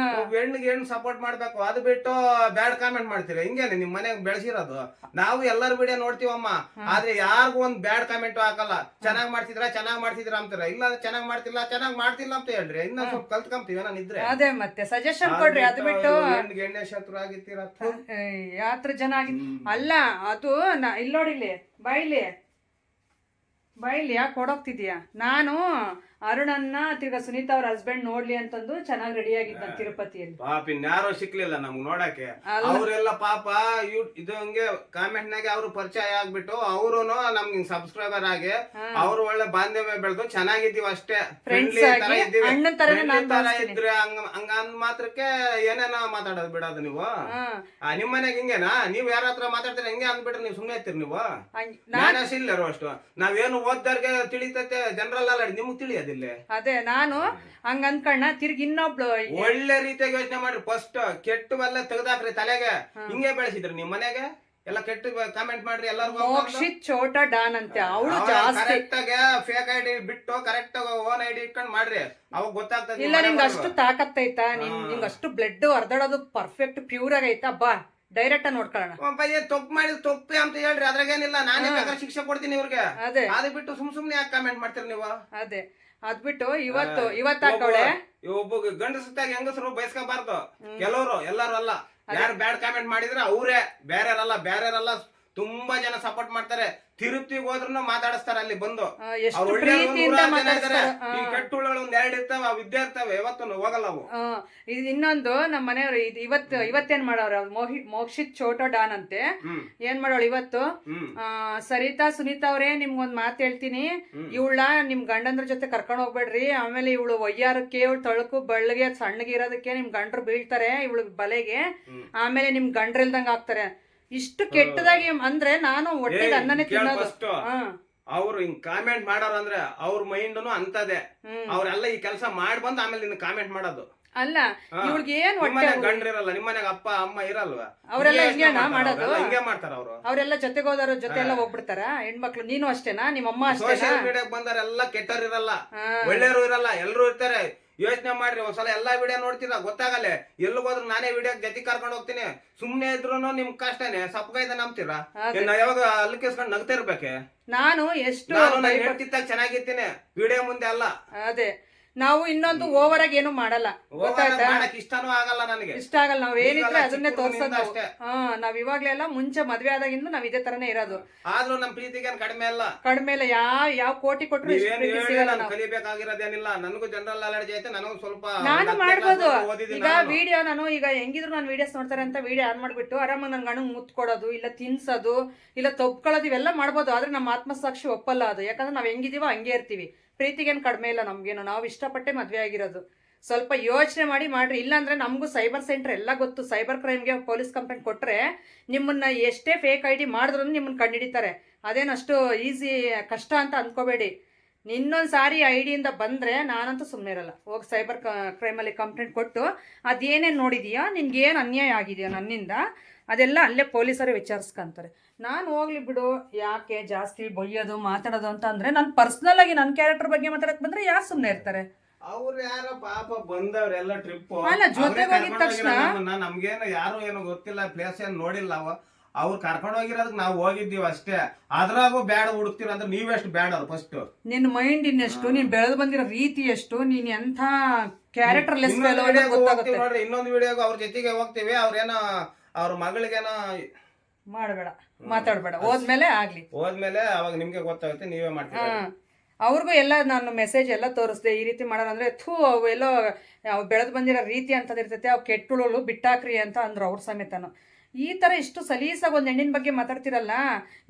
ಹೆಣ್ಣಿಗೆ ಹೆಣ್ಣು ಸಪೋರ್ಟ್ ಮಾಡ್ಬೇಕು, ಅದು ಬಿಟ್ಟು ಬ್ಯಾಡ್ ಕಾಮೆಂಟ್ ಮಾಡ್ತೀರಿ. ಹಿಂಗೇನೆ ನಿಮ್ ಮನೆಗ್ ಬೆಳೆಸಿರೋದು. ನಾವು ಎಲ್ಲರ ವಿಡಿಯೋ ನೋಡ್ತೀವಮ್ಮ, ಆದ್ರೆ ಯಾರಿಗೂ ಒಂದ್ ಬ್ಯಾಡ್ ಕಾಮೆಂಟ್ ಹಾಕಲ್ಲ. ಚೆನ್ನಾಗ್ ಮಾಡ್ತಿದ್ರ ಅಂತೀರ, ಇಲ್ಲ ಚೆನ್ನಾಗ್ ಮಾಡ್ತಿಲ್ಲ ಅಂತ ಹೇಳ್ರಿ. ಇನ್ನ ಸ್ವಲ್ಪ ಕಲ್ತ್ಕೊಂತೀವಿ ನಾನಿದ್ರೆ.
ಅದೇ ಮತ್ತೆ ಸಜೆಷನ್ ಕೊಡ್ರಿ. ಅದು ಬಿಟ್ಟು
ಎಣ್ಣೆ ಶತ್ರು ಆಗಿತ್ತೀರ
ಯಾತ್ರ ಜನ ಆಗಿ ಅಲ್ಲ. ಅದು ಇಲ್ಲಿ ನೋಡಿಲ್ಲಿ ಬಾಯಿಲಿ ಯಾಕೆ ಕೊಡೋಗ್ತಿದ್ಯಾ? ನಾನು ಅರುಣನ್ನ ತಿರ್ಗಾ ಸುನೀತಾ ಅವ್ರ ಹಸ್ಬೆಂಡ್ ನೋಡ್ಲಿ ಅಂತಂದು ಚೆನ್ನಾಗಿ ರೆಡಿ ಆಗಿದ್ದ ತಿರುಪತಿಯಲ್ಲಿ.
ಪಾಪ ಇನ್ಯಾರೋ ಸಿಕ್ಲಿಲ್ಲ ನಮ್ಗ್ ನೋಡಕ್ಕೆ. ಅವ್ರೆಲ್ಲ ಪಾಪ ಇದು ಹಂಗೆ ಕಾಮೆಂಟ್ ನಾಗೆ ಅವ್ರು ಪರಿಚಯ ಆಗ್ಬಿಟ್ಟು ಅವ್ರುನು ನಮ್ಗೆ ಸಬ್ಸ್ಕ್ರೈಬರ್ ಆಗಿ ಅವ್ರು ಒಳ್ಳೆ ಬಾಂಧವ್ಯ ಬೆಳೆದು ಚೆನ್ನಾಗಿದ್ದೀವಿ ಅಷ್ಟೇ. ಫ್ರೆಂಡ್ಲಿ ತರ ಇದ್ರೆ ಹಂಗ ಅಂದ್ ಮಾತ್ರಕ್ಕೆ ಏನೇನ ಮಾತಾಡೋದು ಬಿಡೋದು ನೀವು. ನಿಮ್ ಮನೆಗ್ ಹಿಂಗೇನಾ? ನೀವ್ ಯಾರ ಹತ್ರ ಮಾತಾಡ್ತೀರ ಹಿಂಗೆ ಅಂದ್ಬಿಟ್ರೆ ನೀವು ಸುಮ್ನೆ ಇರ್ತೀರಿ ನೀವು? ಮ್ಯಾನಸ್ ಇಲ್ಲರು ಅಷ್ಟು. ನಾವೇನು ಓದ್ದವ್ರಿಗೆ ತಿಳಿತೈತೆ ಜನರಲ್ ನಾಲೆಡ್ಜ್ ನಿಮ್ಗ್ ತಿಳಿಯೋದಿಲ್ಲ.
ಅದೇ ನಾನು ಹಂಗ ಅನ್ಕಣ್ಣ ತಿರ್ಗಿ ಇನ್ನೊಬ್ಳು
ಒಳ್ಳೆ ರೀತಿಯಾಗಿ ಯೋಚನೆ ಮಾಡ್ರಿ. ಫಸ್ಟ್ ಕೆಟ್ಟವೆಲ್ಲ ತೆಗ್ದಾಕ್ರಿ ತಲೆಗೆ. ಹಿಂಗೆ ಬೆಳೆಸಿದ್ರಿ ನಿಮ್ ಮನೆಗೆ ಎಲ್ಲ ಕೆಟ್ಟ ಕಾಮೆಂಟ್ ಮಾಡ್ರಿ ಎಲ್ಲಾರ್ಗು.
ಮೋಕ್ಷಿತ್ ಛೋಟಾ ಡಾನ್ ಅಂತೆ ಅವಳು ಜಾಸ್ತಿ.
ಕರೆಕ್ಟ್ ಆಗಿ ಫೇಕ್ ಐಡಿ ಬಿಟ್ಟು ಕರೆಕ್ಟ್ ಆಗಿ ಓನ್ ಐಡಿ ಇಟ್ಕೊಂಡ್ ಮಾಡ್ರಿ, ಅವಾಗ ಗೊತ್ತಾಗ್ತದೆ.
ಇಲ್ಲ ನಿಂಗೆ ಅಷ್ಟು ತಾಕತ್ತೈತಾ? ನಿಂಗೆ ಅಷ್ಟು ಬ್ಲಡ್ ಹೊರದಾಡೋದು ಪರ್ಫೆಕ್ಟ್ ಪ್ಯೂರ್ ಆಗೈತಾ? ಬಾ ಡೈರೆಕ್ಟ್ ನೋಡ್ಕೊಳ್ಳೋಣ.
ತಪ್ಪು ಮಾಡಿದ್ ತಪ್ಪೆ ಅಂತ ಹೇಳ್ರಿ, ಅದ್ರಾಗೇನಿಲ್ಲ. ನಾನೇ ಬೇಕಾದ್ರೆ ಶಿಕ್ಷೆ ಕೊಡ್ತೀನಿ ಇವ್ರಿಗೆ.
ಅದೇ
ಅದು ಬಿಟ್ಟು ಸುಮ್ನೆ ಯಾಕೆ ಕಾಮೆಂಟ್ ಮಾಡ್ತೀರಿ ನೀವು?
ಅದೇ ಅದ್ಬಿಟ್ಟು ಇವತ್ತಾಕವಳೆ
ಒಬ್ಬ ಗಂಡಸತ್ತಾಗ ಹೆಂಗಸರು ಬಯಸ್ಕೋಬಾರ್ದು. ಕೆಲವರು ಎಲ್ಲಾರು ಅಲ್ಲ. ಯಾರು ಬ್ಯಾಡ್ ಕಾಮೆಂಟ್ ಮಾಡಿದ್ರೆ ಅವರೇ, ಬೇರೆಯವರಲ್ಲ. ತುಂಬಾ ಜನ ಸಪೋರ್ಟ್ ಮಾಡ್ತಾರೆ. ತಿರುಪ್ತಿಗೆ ಹೋದ್ರು ಮಾತಾಡಿಸ್ತಾರೆ ಅಲ್ಲಿ ಬಂದು. ಈ ಕೆಟ್ಟುಗಳು ಒಂದ್ 2 ಇರ್ತಾವ, ಅವ್ ಇದ್ದೇ ಇರ್ತಾವೆ, ಯಾವತ್ತು ಹೋಗಲ್ಲ ಅವು.
ಇನ್ನೊಂದು ನಮ್ಮ ಮನೆಯವ್ರು ಇವತ್ತೇನ್ ಮಾಡವ್ರ, ಮೋಕ್ಷಿತ್ ಛೋಟಾ ಡಾನ್ ಅಂತೆ. ಏನ್ ಮಾಡೋಳು ಇವತ್ತು, ಸರಿತಾ ಸುನೀತಾ ಅವ್ರೆ ನಿಮ್ಗೊಂದ್ ಮಾತು ಹೇಳ್ತೀನಿ, ಇವಳ ನಿಮ್ ಗಂಡಂದ್ರ ಜೊತೆ ಕರ್ಕೊಂಡ್ ಹೋಗ್ಬೇಡ್ರಿ. ಆಮೇಲೆ ಇವಳು ಒಯ್ಯಾರಕ್ಕೆ, ಇವಳು ತಳಕು ಬಳ್ಳಗೆ ಸಣ್ಣಗೆ ಇರೋದಕ್ಕೆ ನಿಮ್ ಗಂಡ್ರು ಬೀಳ್ತಾರೆ ಇವಳು ಬಲೆಗೆ. ಆಮೇಲೆ ನಿಮ್ ಗಂಡ್ರ ಇಲ್ದಂಗ ಆಗ್ತಾರೆ. ಇಷ್ಟು ಕೆಟ್ಟದಾಗಿ ಅಂದ್ರೆ ನಾನು ಹೊಟ್ಟೆಗೆ ಅನ್ನನೇ ತಿನ್ನೋದು.
ಅವ್ರು ಹಿಂಗ್ ಕಾಮೆಂಟ್ ಮಾಡೋರು ಅಂದ್ರೆ ಅವ್ರ ಮೈಂಡ್ನು ಅಂತದೆ. ಅವ್ರೆಲ್ಲ ಈ ಕೆಲಸ ಮಾಡಿ ಬಂದು ಆಮೇಲೆ ನಿನ್ ಕಾಮೆಂಟ್ ಮಾಡೋದು
ಅಲ್ಲ. ಇವ್ಳಿಗೆ ಏನ್
ಗಂಡ್ರಿರಲ್ಲ, ನಿಮ್ಮನೆಗ ಅಪ್ಪ ಅಮ್ಮ ಇರಲ್ವಾ?
ಅವರೆಲ್ಲ ಹಿಂಗೇನಾ ಮಾಡೋದು?
ಹಿಂಗೆ ಮಾಡ್ತಾರ ಅವ್ರು.
ಅವರೆಲ್ಲ ಜೊತೆಗೆ ಹೋದವ್ರ ಜೊತೆ ಎಲ್ಲ ಹೋಗ್ಬಿಡ್ತಾರ ಹೆಣ್ಮಕ್ಳು. ನೀನು ಅಷ್ಟೇನಾ? ನಿಮ್ಮ ಅಮ್ಮ ಅಷ್ಟೇನಾ?
ಸೋಶಿಯಲ್ ಮೀಡಿಯಾಕ್ ಬಂದಾರೆಲ್ಲ ಕೆಟ್ಟವ್ರು ಇರಲ್ಲ, ಒಳ್ಳೆಯವರು ಇರಲ್ಲ, ಎಲ್ರು ಇರ್ತಾರೆ. ಯೋಚನೆ ಮಾಡ್ರಿ, ಒಂದ್ಸಲ ಎಲ್ಲಾ ವಿಡಿಯೋ ನೋಡ್ತೀರಾ ಗೊತ್ತಾಗಲ್ಲ. ಎಲ್ಲಿಗೋದ್ರು ನಾನೇ ವಿಡಿಯೋ ಜೊತೆ ಕರ್ಕೊಂಡು ಹೋಗ್ತೀನಿ. ಸುಮ್ನೆ ಇದ್ರು ನಿಮ್ ಕಷ್ಟನೇ ಸಪ್ಗೈದ ನಂಬ್ತೀರಾ? ಯಾವಾಗ ಅಲ್ಲಿಸ್ಕೊಂಡು ನಗ್ತಾ ಇರ್ಬೇಕೆ?
ನಾನು ಎಷ್ಟು
ಹೇಳ್ತಿದ್ದಾಗ ಚೆನ್ನಾಗಿರ್ತೀನಿ, ವಿಡಿಯೋ ಮುಂದೆ ಅಲ್ಲ.
ಅದೇ ನಾವು ಇನ್ನೊಂದು ಓವರ್ ಆಗಿ ಏನು ಮಾಡಲ್ಲ,
ಇಷ್ಟನೂ ಆಗಲ್ಲ ನನಗೆ.
ಇಷ್ಟ ಆಗಲ್ಲ. ನಾವ್ ಏನಿದ್ರೆ ಅದನ್ನೇ ತೋರ್ಸೋದು ಅಷ್ಟೇ. ನಾವ್ ಇವಾಗ್ಲೆಲ್ಲ ಮುಂಚೆ ಮದ್ವೆ ಆದಾಗಿಂದ ನಾವ್ ಇದೇ ತರನೇ ಇರೋದು.
ಆದ್ರೂ ನಮ್ ಪ್ರೀತಿಗೆ ಕಡಿಮೆ ಅಲ್ಲ.
ಕಡಿಮೆ ಇಲ್ಲ. ಯಾವ ಕೋಟಿ ಕೊಟ್ರು
ಕಲಿಬೇಕಾಗಿರೋದೇನಿಲ್ಲ. ನನಗೂ ಜನರಲ್ ನಾಲೆಡ್ಜ್ ಐತೆ, ನನಗೂ ಸ್ವಲ್ಪ
ನಾನು ಮಾಡ್ಬೋದು. ಈಗ ವಿಡಿಯೋ ನಾನು ಈಗ ಹೆಂಗಿದ್ರು ನಾನು ವಿಡಿಯೋಸ್ ನೋಡ್ತಾರೆ ಅಂತ ವಿಡಿಯೋ ಆನ್ ಮಾಡ್ಬಿಟ್ಟು ಆರಾಮಾಗಿ ನನ್ ಗಂಡಂಗ್ ಮುತ್ ಕೊಡೋದು, ಇಲ್ಲ ತಿನ್ಸೋದು, ಇಲ್ಲ ತೊಬ್ಕೊಳ್ಳೋದು, ಇವೆಲ್ಲ ಮಾಡ್ಬೋದು. ಆದ್ರೆ ನಮ್ಮ ಆತ್ಮಸಾಕ್ಷಿ ಒಪ್ಪಲ್ಲ ಅದು. ಯಾಕಂದ್ರೆ ನಾವ್ ಹೆಂಗಿದೀವೋ ಹಂಗೆ ಇರ್ತೀವಿ. ಪ್ರೀತಿಗೇನು ಕಡಿಮೆ ಇಲ್ಲ ನಮ್ಗೇನು. ನಾವು ಇಷ್ಟಪಟ್ಟೆ ಮದ್ವೆ ಆಗಿರೋದು. ಸ್ವಲ್ಪ ಯೋಚನೆ ಮಾಡ್ರಿ. ಇಲ್ಲಾಂದ್ರೆ ನಮಗೂ ಸೈಬರ್ ಸೆಂಟರ್ ಎಲ್ಲ ಗೊತ್ತು. ಸೈಬರ್ ಕ್ರೈಮ್ಗೆ ಪೊಲೀಸ್ ಕಂಪ್ಲೇಂಟ್ ಕೊಟ್ರೆ ನಿಮ್ಮನ್ನ ಎಷ್ಟೇ ಫೇಕ್ ಐಡಿ ಮಾಡಿದ್ರು ನಿಮ್ಮನ್ನ ಕಂಡುಹಿಡಿತಾರೆ. ಅದೇನಷ್ಟು ಈಸಿ ಕಷ್ಟ ಅಂತ ಅಂದ್ಕೋಬೇಡಿ. ಇನ್ನೊಂದು ಸಾರಿ ಐಡಿಯಿಂದ ಬಂದರೆ ನಾನಂತೂ ಸುಮ್ಮನೆ ಇರಲ್ಲ. ಹೋಗಿ ಸೈಬರ್ ಕ್ರೈಮಲ್ಲಿ ಕಂಪ್ಲೇಂಟ್ ಕೊಟ್ಟು ಅದೇನೇನು ನೋಡಿದೀಯಾ, ನಿನ್ಗೇನು ಅನ್ಯಾಯ ಆಗಿದೆಯಾ ನನ್ನಿಂದ, ಅದೆಲ್ಲ ಅಲ್ಲೇ ಪೊಲೀಸರೇ ವಿಚಾರಿಸ್ಕೊಂತಾರೆ. ನಾನು ಹೋಗ್ಲಿ ಬಿಡು, ಯಾಕೆ ಜಾಸ್ತಿ ಬೊಯ್ಯೋದು ಮಾತಾಡೋದು ಅಂತ ಅಂದ್ರೆ ನಾನು ಪರ್ಸನಲ್ ಆಗಿ ನನ್ನ ಕ್ಯಾರೆಕ್ಟರ್ ಬಗ್ಗೆ ಮಾತಾಡಕ್ ಬಂದ್ರೆ ಯಾರು ಸುಮ್ಮನೆ ಇರ್ತಾರೆ?
ಅವ್ರು ಯಾರ ಪಾಪ ಬಂದವ್ರೆಲ್ಲ ಟ್ರಿಪ್
ಅಲ್ಲ, ಜೊತೆಗೆ ಹೋಗಿದ ತಕ್ಷಣ
ನಮ್ಗೇನು ಯಾರು ಏನೋ ಗೊತ್ತಿಲ್ಲ, ಪ್ಲೇಸ್ ಏನು ನೋಡಿಲ್ಲ. ಅವ್ರು ಕರ್ಕೊಂಡು ಹೋಗಿರೋದಕ್ಕೆ ನಾವು ಹೋಗಿದ್ದೀವಿ ಅಷ್ಟೇ. ಅದ್ರಾಗೂ ಬ್ಯಾಡ ಹುಡುಕ್ತೀರ ಅಂದ್ರೆ ನೀವೆಷ್ಟು ಬ್ಯಾಡ ಅವ್ರು ಫಸ್ಟ್.
ನಿನ್ ಮೈಂಡ್ ಇನ್ನೆಷ್ಟು, ನೀನ್ ಬೆಳೆದು ಬಂದಿರೋ ರೀತಿ ಎಷ್ಟು, ನೀನ್ ಎಂಥ ಕ್ಯಾರೆಕ್ಟರ್ ಲೆಸ್
ನೋಡ್ರಿ. ಇನ್ನೊಂದು ವಿಡಿಯೋಗ ಅವ್ರ ಜೊತೆಗೆ ಹೋಗ್ತೀವಿ. ಅವ್ರೇನೋ ಅವ್ರ ಮಗಳಿಗೇನೋ
ಮಾಡಬೇಡ, ಮಾತಾಡ್ಬೇಡ, ಹೋದ್ಮೇಲೆ ಆಗ್ಲಿ.
ಹೋದ್ಮೇಲೆ ಅವಾಗ ನಿಮ್ಗೆ ಗೊತ್ತಾಗುತ್ತೆ, ನೀವೇ ಮಾಡ್ತೀವಿ.
ಅವ್ರಿಗೂ ಎಲ್ಲ ನಾನು ಮೆಸೇಜ್ ಎಲ್ಲ ತೋರಿಸ್ದೆ. ಈ ರೀತಿ ಮಾಡೋಣ ಅಂದ್ರೆ ಅವೆಲ್ಲೋ ಬೆಳೆದು ಬಂದಿರೋ ರೀತಿ ಅಂತದಿರ್ತೈತೆ, ಅವು ಕೆಟ್ಟುಳು ಬಿಟ್ಟಾಕ್ರಿ ಅಂತ ಅಂದ್ರು ಅವ್ರ ಸಮೇತನು. ಈ ಥರ ಇಷ್ಟು ಸಲೀಸಾಗಿ ಒಂದು ಹೆಣ್ಣಿನ ಬಗ್ಗೆ ಮಾತಾಡ್ತಿರಲ್ಲ.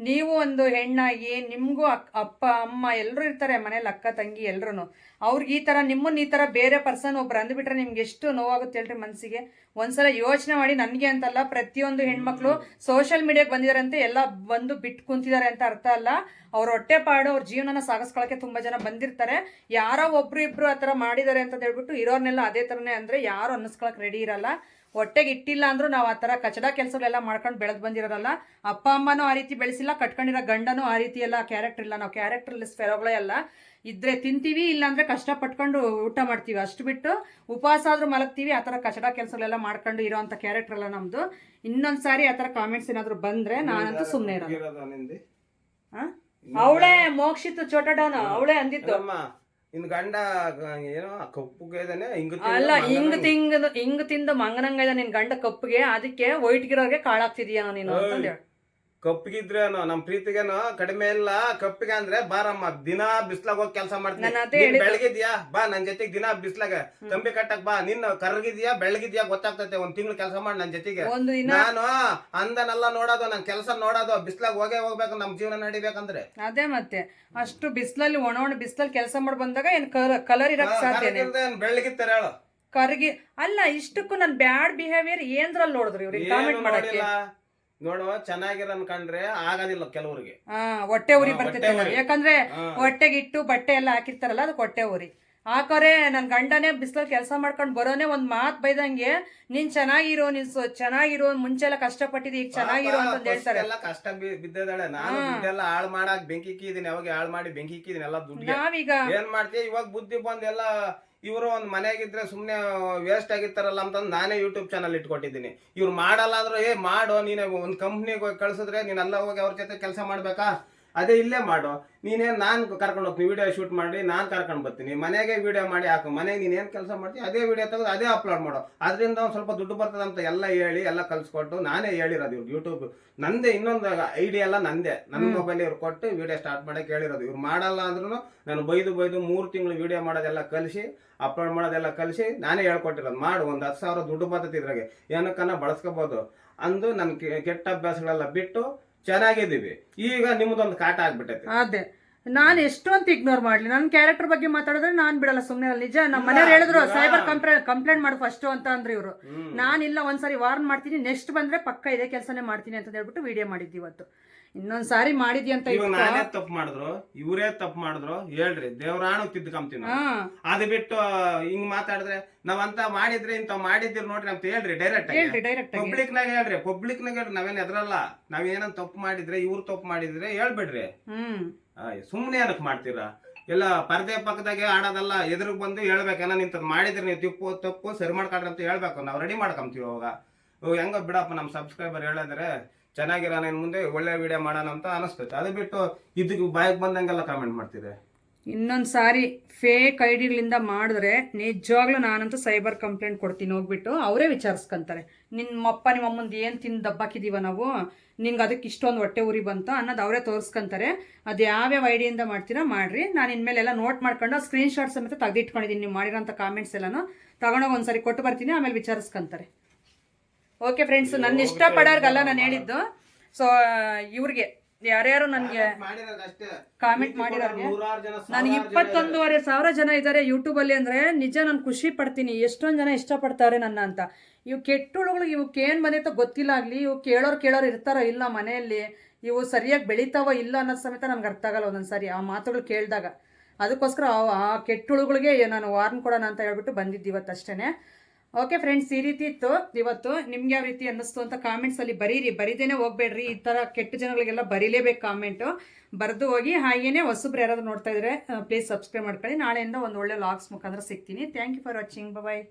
ನೀವು ಒಂದು ಹೆಣ್ಣಾಗಿ ನಿಮಗೂ ಅಪ್ಪ ಅಮ್ಮ ಎಲ್ಲರೂ ಇರ್ತಾರೆ ಮನೇಲಿ, ಅಕ್ಕ ತಂಗಿ ಎಲ್ಲರೂ. ಅವ್ರಿಗೆ ಈ ಥರ ನಿಮ್ಮನ್ನ ಈ ಥರ ಬೇರೆ ಪರ್ಸನ್ ಒಬ್ರು ಅಂದ್ಬಿಟ್ರೆ ನಿಮ್ಗೆ ಎಷ್ಟು ನೋವಾಗುತ್ತೆ ಹೇಳ್ರಿ ಮನಸ್ಸಿಗೆ. ಒಂದ್ಸಲ ಯೋಚನೆ ಮಾಡಿ. ನನಗೆ ಅಂತಲ್ಲ, ಪ್ರತಿಯೊಂದು ಹೆಣ್ಮಕ್ಳು ಸೋಷಿಯಲ್ ಮೀಡಿಯಾಗೆ ಬಂದಿದ್ದಾರೆ ಅಂತ ಎಲ್ಲ ಬಂದು ಬಿಟ್ಟು ಕುಂತಿದ್ದಾರೆ ಅಂತ ಅರ್ಥ ಅಲ್ಲ. ಅವ್ರ ಹೊಟ್ಟೆಪಾಡು, ಅವ್ರ ಜೀವನನ ಸಾಗಿಸ್ಕೊಳ್ಳೋಕ್ಕೆ ತುಂಬ ಜನ ಬಂದಿರ್ತಾರೆ. ಯಾರೋ ಒಬ್ರು ಇಬ್ರು ಆ ಥರ ಮಾಡಿದ್ದಾರೆ ಅಂತ ಹೇಳ್ಬಿಟ್ಟು ಇರೋರ್ನೆಲ್ಲ ಅದೇ ಥರನೇ ಅಂದರೆ ಯಾರು ಅನ್ನಿಸ್ಕೊಳಕ್ಕೆ ರೆಡಿ ಇರಲ್ಲ. ಹೊಟ್ಟೆಗೆ ಇಟ್ಟಿಲ್ಲ ಅಂದ್ರೂ ನಾವು ಆ ಥರ ಕಚಡ ಕೆಲಸಗಳೆಲ್ಲ ಮಾಡ್ಕೊಂಡು ಬೆಳೆದು ಬಂದಿರೋರಲ್ಲ. ಅಪ್ಪ ಅಮ್ಮನೂ ಆ ರೀತಿ ಬೆಳೆಸಿಲ್ಲ, ಕಟ್ಕೊಂಡಿರೋ ಗಂಡನೂ ಆ ರೀತಿ ಎಲ್ಲ ಕ್ಯಾರೆಕ್ಟರ್ ಇಲ್ಲ. ನಾವು ಕ್ಯಾರೆಕ್ಟರ್ಲೆಸ್ ಫೆರೋಗಳೇ ಅಲ್ಲ. ಇದ್ರೆ ತಿಂತೀವಿ, ಇಲ್ಲಾಂದ್ರೆ ಕಷ್ಟಪಟ್ಕೊಂಡು ಊಟ ಮಾಡ್ತೀವಿ, ಅಷ್ಟು ಬಿಟ್ಟು ಉಪವಾಸ ಆದ್ರೂ ಮಲಗ್ತೀವಿ. ಆ ಥರ ಕಚಡ ಕೆಲಸಗಳೆಲ್ಲ ಮಾಡ್ಕೊಂಡು ಇರೋ ಅಂಥ ಕ್ಯಾರೆಕ್ಟರ್ ಎಲ್ಲ ನಮ್ದು. ಇನ್ನೊಂದು ಸಾರಿ ಆ ಥರ ಕಾಮೆಂಟ್ಸ್ ಏನಾದ್ರು ಬಂದ್ರೆ ನಾನಂತೂ ಸುಮ್ಮನೆ ಇರೋದು. ಅವಳೇ ಮೋಕ್ಷಿತ್ ಚೋಟಡಾನ ಅವಳೇ ಅಂದಿತ್ತು.
ಇನ್ ಗಂಡ ಏನೋ ಕಪ್ಪುಗೆ
ಅಲ್ಲ, ಹಿಂಗ್ ತಿಂದು ಮಂಗನಂಗ ನಿನ್ ಗಂಡ ಕಪ್ಪುಗೆ, ಅದಕ್ಕೆ ವೈಟ್ಗಿರೋರ್ಗೆ ಕಾಳಾಗ್ತಿದೀಯ ನೀನು ಅಂತಂದೇಳಿ.
ಕಪ್ಪಿಗಿದ್ರೇನು ನಮ್ ಪ್ರೀತಿಗೇನು ಕಡಿಮೆ ಇಲ್ಲ. ಕಪ್ಪಿಗೆ ಅಂದ್ರೆ ಬಾರಮ್ಮ, ದಿನಾ ಬಿಸ್ಲಾಗ ಹೋಗಿ ಕೆಲಸ ಮಾಡ್ತೀನಿ.
ನಾನು ಅದೇ
ನೀನ್ ಬೆಳಗಿದ್ಯಾ ಬಾ ನನ್ ಜೊತೆಗೆ, ದಿನಾ ಬಿಸ್ಲಾಗ ಕಂಬಿ ಕಟ್ಟಕ್ ಬಾ. ನಿನ್ ಕರ್ಗಿದ್ಯಾ ಬೆಳಗಿದ್ಯಾ ಗೊತ್ತಾಗ್ತೈತೆ. ಒಂದ್ ತಿಂಗಳು ಕೆಲಸ ಮಾಡಿ ನನ್ ಜೊತೆಗೆ.
ಒಂದು ದಿನ
ನಾನು ಅಂದನೆಲ್ಲ ನೋಡೋದು, ನನ್ ಕೆಲಸ ನೋಡೋದು. ಬಿಸ್ಲಾಗ ಹೋಗ್ಬೇಕು ನಮ್ ಜೀವನ ನಡಿಬೇಕಂದ್ರೆ.
ಅದೇ ಮತ್ತೆ ಅಷ್ಟು ಬಿಸಿಲಲ್ಲಿ ಒಣ ಬಿಸಿಲಲ್ಲಿ ಕೆಲಸ ಮಾಡಿ ಬಂದಾಗ ಏನ್ ಕಲರ್ ಇರಕ್ ಸಾಧ್ಯನೇ?
ಬೆಳಗಿತ್ತಾರೆ ಹೇಳು.
ಕರ್ಗಿ ಅಲ್ಲ, ಇಷ್ಟಕ್ಕೂ ನನ್ ಬ್ಯಾಡ್ ಬಿಹೇವಿಯರ್ ಏನ್ದ್ರಲ್ಲಿ ನೋಡಿದ್ರಿ ಇವ್ರಿಗೆ ಕಾಮೆಂಟ್ ಮಾಡಕ್ಕೆ?
ನೋಡು, ಚೆನ್ನಾಗಿರ ಅನ್ಕಂಡ್ರೆ ಆಗೋದಿಲ್ಲ ಕೆಲವ್ರಿಗೆ.
ಹೊಟ್ಟೆ ಉರಿ ಬರ್ತೈತೆ. ಯಾಕಂದ್ರೆ ಹೊಟ್ಟೆಗಿಟ್ಟು ಬಟ್ಟೆ ಎಲ್ಲ ಹಾಕಿರ್ತಾರಲ್ಲ, ಅದಕ್ಕೆ ಹೊಟ್ಟೆ ಉರಿ ಹಾಕೋರೆ. ನನ್ ಗಂಡನೇ ಬಿಸಿಲಲ್ಲಿ ಕೆಲಸ ಮಾಡ್ಕೊಂಡ್ ಬರೋನೆ ಒಂದ್ ಮಾತ್ ಬೈದಂಗೆ, ನೀನ್ ಚೆನ್ನಾಗಿರೋ, ನೀನ್ ಚೆನ್ನಾಗಿರೋ, ಮುಂಚೆ ಎಲ್ಲ ಕಷ್ಟಪಟ್ಟಿದ್ ಈಗ ಚೆನ್ನಾಗಿರೋ ಅಂತ ಹೇಳ್ತಾರೆ.
ಎಲ್ಲ ಕಷ್ಟ ಬಿದ್ದಿದ್ದಾಳೆ. ನಾನು ದುಡ್ಡೆಲ್ಲ ಹಾಳು ಮಾಡಾಕ್ ಬೆಂಕಿ ಇಕ್ಕಿದೀನಿ. ಅವಾಗ ಹಾಳು ಮಾಡಿ ಬೆಂಕಿ ಇಕ್ಕಿದೀನಿ ಎಲ್ಲ ದುಡ್ಡು.
ನಾವೀಗ
ಏನ್ ಮಾಡ್ತೀವಿ ಇವಾಗ ಬುದ್ಧಿ ಬಂದ್ ಎಲ್ಲ ಇವರು ಒಂದ್ ಮನೆಯಾಗಿದ್ರೆ ಸುಮ್ನೆ ವೇಸ್ಟ್ ಆಗಿರ್ತಾರಲ್ಲ ಅಂತಂದು ನಾನೇ ಯೂಟ್ಯೂಬ್ ಚಾನಲ್ ಇಟ್ಕೊಟ್ಟಿದ್ದೀನಿ. ಇವ್ರು ಮಾಡಲ್ಲ ಅಂದ್ರೆ ಮಾಡು, ನೀನೆ ಒಂದ್ ಕಂಪ್ನಿಗೆ ಕಳ್ಸಿದ್ರೆ ನೀನ್ ಎಲ್ಲ ಹೋಗಿ ಅವ್ರ ಜೊತೆ ಕೆಲಸ ಮಾಡ್ಬೇಕಾ? ಅದೇ ಇಲ್ಲೇ ಮಾಡು. ನೀನೇನ್ ನಾನ್ ಕರ್ಕೊಂಡು ಹೋಗ್ತೀನಿ, ವಿಡಿಯೋ ಶೂಟ್ ಮಾಡಿ ನಾನ್ ಕರ್ಕೊಂಡ್ ಬರ್ತೀನಿ, ಮನೆಗೆ ವಿಡಿಯೋ ಮಾಡಿ ಹಾಕು. ಮನೆಗೆ ನೀನ್ ಏನ್ ಕೆಲಸ ಮಾಡ್ತೀನಿ ಅದೇ ವಿಡಿಯೋ ತೆಗೆದು ಅದೇ ಅಪ್ಲೋಡ್ ಮಾಡು. ಅದರಿಂದ ಒಂದ್ ಸ್ವಲ್ಪ ದುಡ್ಡು ಬರ್ತದ ಅಂತ ಎಲ್ಲ ಹೇಳಿ ಎಲ್ಲ ಕಲ್ಸ್ಕೊಟ್ಟು ನಾನೇ ಹೇಳಿರೋದು. ಇವ್ರು ಯೂಟ್ಯೂಬ್ ನಂದೇ, ಇನ್ನೊಂದು ಐಡಿಯಾ ಎಲ್ಲ ನಂದೇ, ನನ್ನ ಮೊಬೈಲ್ ಇವ್ರು ಕೊಟ್ಟು ವಿಡಿಯೋ ಸ್ಟಾರ್ಟ್ ಮಾಡಕ್ಕೆ ಹೇಳಿರೋದು. ಇವ್ರು ಮಾಡಲ್ಲ ಅಂದ್ರೂ ನಾನು ಬೈದು 3 ತಿಂಗಳು ವಿಡಿಯೋ ಮಾಡೋದೆಲ್ಲ ಕಲಿಸಿ, ಅಪ್ಲೋಡ್ ಮಾಡೋದೆಲ್ಲ ಕಲಿಸಿ ನಾನೇ ಹೇಳ್ಕೊಟ್ಟಿರೋದು. ಮಾಡು, ಒಂದು 10,000 ದುಡ್ಡು ಬರ್ತೈತಿ ಇದ್ರಾಗೆ, ಏನಕ್ಕನ್ನ ಬಳಸ್ಕೋಬಹುದು ಅಂದು ನನ್ನ ಕೆಟ್ಟ ಅಭ್ಯಾಸಗಳೆಲ್ಲ ಬಿಟ್ಟು ಚೆನ್ನಾಗಿದ್ದೀವಿ. ಈಗ ನಿಮ್ದೊಂದು ಕಾಟ ಆಗ್ಬಿಟ್ಟೈತಿ.
ಅದೇ ನಾನ್ ಎಷ್ಟೊಂತ ಇಗ್ನೋರ್ ಮಾಡ್ಲಿ, ನನ್ನ ಕ್ಯಾರೆಕ್ಟರ್ ಬಗ್ಗೆ ಮಾತಾಡಿದ್ರೆ ನಾನ್ ಬಿಡಲ್ಲ ಸುಮ್ನೆ. ನಿಜ ನಮ್ಮ ಮನೆಯವ್ರು ಹೇಳಿದ್ರು ಸೈಬರ್ ಕಂಪ್ಲೇಂಟ್ ಮಾಡು ಫಸ್ಟ್ ಅಂತ ಅಂದ್ರೆ ಇವ್ರು. ನಾನಿಲ್ಲ, ಒಂದ್ಸರಿ ವಾರ್ನ್ ಮಾಡ್ತೀನಿ, ನೆಕ್ಸ್ಟ್ ಬಂದ್ರೆ ಪಕ್ಕ ಇದೇ ಕೆಲಸನೇ ಮಾಡ್ತೀನಿ ಅಂತ ಹೇಳ್ಬಿಟ್ಟು ವಿಡಿಯೋ ಮಾಡಿದ್ವಿ ಇವತ್ತು. ಇನ್ನೊಂದ್ಸಾರಿ ಮಾಡಿದ್ವಿ ಅಂತ
ನಾನೇ ತಪ್ಪು ಮಾಡಿದ್ರು, ಇವರೇ ತಪ್ಪು ಮಾಡಿದ್ರು ಹೇಳ್ರಿ, ದೇವ್ರಾಣು ತಿದ್ಕೊಂತೀನಿ. ಅದು ಬಿಟ್ಟು ಹಿಂಗ್ ಮಾತಾಡಿದ್ರೆ ನಾವಂತ ಮಾಡಿದ್ರೆ ಇಂತ ಮಾಡಿದಿರ್ ನೋಡ್ರಿ ಅಂತ ಹೇಳ್ರಿ. ಡೈರೆಕ್ಟ್ ಪಬ್ಲಿಕ್ ನಾಗ ಹೇಳ್ರಿ, ಪಬ್ಲಿಕ್ ನಾಗ ಹೇಳ್ರಿ. ನಾವೇನ್ ಎದ್ರಲ್ಲ, ನಾವೇನನ್ ತಪ್ಪು ಮಾಡಿದ್ರೆ, ಇವ್ರು ತಪ್ಪು ಮಾಡಿದ್ರೆ ಹೇಳ್ಬಿಡ್ರಿ. ಸುಮ್ನೆ ಏನಕ್ ಮಾಡ್ತೀರಾ? ಎಲ್ಲ ಪರದೆ ಪಕ್ಕದಾಗೆ ಆಡೋದಲ್ಲ, ಎದುರಿಗೆ ಬಂದು ಹೇಳ್ಬೇಕೇನ, ನಿಂತದ್ ಮಾಡಿದ್ರೆ ನೀವು ತಪ್ಪು ಸರಿ ಮಾಡ್ಕೊಳ್ರಿ ಅಂತ ಹೇಳ್ಬೇಕು. ನಾವು ರೆಡಿ ಮಾಡ್ಕೊಂತೀವಿ. ಅವಾಗ ಹೆಂಗ ಬಿಡಪ್ಪ, ನಮ್ ಸಬ್ಸ್ಕ್ರೈಬರ್ ಹೇಳಿದ್ರೆ ಚೆನ್ನಾಗಿರೋ, ಮುಂದೆ ಒಳ್ಳೆ ವಿಡಿಯೋ ಮಾಡೋಣ ಅಂತ ಅನಿಸ್ತೈತೆ. ಅದು ಬಿಟ್ಟು ಇದಕ್ಕೆ ಬಾಯಿಗೆ ಬಂದಂಗೆಲ್ಲ ಕಾಮೆಂಟ್ ಮಾಡ್ತಿದೆ.
ಇನ್ನೊಂದ್ಸಾರಿ ಫೇಕ್ ಐಡಿಗಳಿಂದ ಮಾಡಿದ್ರೆ ನಿಜವಾಗ್ಲೂ ನಾನಂತೂ ಸೈಬರ್ ಕಂಪ್ಲೇಂಟ್ ಕೊಡ್ತೀನಿ. ಹೋಗ್ಬಿಟ್ಟು ಅವರೇ ವಿಚಾರಿಸ್ಕೊಂತಾರೆ, ನಿಮ್ಮಪ್ಪ ನಿಮ್ಮಮ್ಮಂದು ಏನು ತಿಂದು ದಬ್ಬಾಕಿದೀವ ನಾವು, ನಿನ್ಗೆ ಅದಕ್ಕೆ ಇಷ್ಟೊಂದು ಹೊಟ್ಟೆ ಉರಿ ಬಂತು ಅನ್ನೋದು ಅವರೇ ತೋರಿಸ್ಕೊಂತಾರೆ. ಅದು ಯಾವ್ಯಾವ ಐಡಿಯಿಂದ ಮಾಡ್ತೀರಾ ಮಾಡ್ರಿ. ನಾನು ಇನ್ಮೇಲೆಲ್ಲ ನೋಟ್ ಮಾಡ್ಕೊಂಡು ಸ್ಕ್ರೀನ್ಶಾಟ್ ಸಮೇತ ತೆಗೆದಿಟ್ಕೊಂಡಿದ್ದೀನಿ. ನೀವು ಮಾಡಿರೋಂಥ ಕಾಮೆಂಟ್ಸ್ ಎಲ್ಲನೂ ತಗೊಂಡೋಗಿ ಒಂದ್ಸರಿ ಕೊಟ್ಟು ಬರ್ತೀನಿ, ಆಮೇಲೆ ವಿಚಾರಿಸ್ಕೊಂತಾರೆ. ಓಕೆ ಫ್ರೆಂಡ್ಸ್, ನನ್ನ ಇಷ್ಟಪಡೋರ್ಗಲ್ಲ ನಾನು ಹೇಳಿದ್ದು. ಸೊ ಇವ್ರಿಗೆ ಯಾರ್ಯಾರು ನನಗೆ ಕಾಮೆಂಟ್ ಮಾಡಿರೋರಿಗೆ, ನನಗೆ 21,500 ಜನ ಇದ್ದಾರೆ ಯೂಟ್ಯೂಬಲ್ಲಿ. ಅಂದರೆ ನಿಜ ನಾನು ಖುಷಿ ಪಡ್ತೀನಿ. ಎಷ್ಟೊಂದು ಜನ ಇಷ್ಟಪಡ್ತಾರೆ ನನ್ನ ಅಂತ. ಇವು ಕೆಟ್ಟುಳುಗಳಿಗೆ ಇವಕ್ಕೆ ಏನು ಬಂದೈತೋ ಗೊತ್ತಿಲ್ಲ. ಆಗಲಿ ಇವು ಕೇಳೋರು ಇರ್ತಾರೋ ಇಲ್ಲ ಮನೆಯಲ್ಲಿ, ಇವು ಸರಿಯಾಗಿ ಬೆಳಿತಾವೋ ಇಲ್ಲ ಅನ್ನೋದು ಸಮೇತ ನನಗೆ ಅರ್ಥ ಆಗಲ್ಲ ಒಂದೊಂದ್ಸರಿ ಆ ಮಾತುಗಳು ಕೇಳಿದಾಗ. ಅದಕ್ಕೋಸ್ಕರ ಆ ಕೆಟ್ಟುಳುಗಳಿಗೆ ನಾನು ವಾರ್ನ್ ಕೊಡೋಣ ಅಂತ ಹೇಳ್ಬಿಟ್ಟು ಬಂದಿದ್ದು ಇವತ್ತು ಅಷ್ಟೇ. ಓಕೆ ಫ್ರೆಂಡ್ಸ್, ಈ ರೀತಿ ಇತ್ತು ಇವತ್ತು. ನಿಮ್ಗೆ ಯಾವ ರೀತಿ ಅನ್ನಿಸ್ತು ಅಂತ ಕಾಮೆಂಟ್ಸಲ್ಲಿ ಬರೀರಿ. ಬರೀದೇನೆ ಹೋಗ್ಬೇಡ್ರಿ. ಈ ಥರ ಕೆಟ್ಟ ಜನಗಳಿಗೆಲ್ಲ ಬರೀಲೇಬೇಕು ಕಾಮೆಂಟು. ಬರೆದು ಹೋಗಿ. ಹಾಗೇನೆ ಹೊಸಬ್ರು ಯಾರಾದರೂ ನೋಡ್ತಾ ಇದ್ರೆ ಪ್ಲೀಸ್ ಸಬ್ಸ್ಕ್ರೈಬ್ ಮಾಡ್ಕೊಳ್ಳಿ. ನಾಳೆಯಿಂದ ಒಂದು ಒಳ್ಳೆ ಲಾಗ್ಸ್ ಮುಖಾಂತರ ಸಿಗ್ತೀನಿ. Thank you for watching. Bye.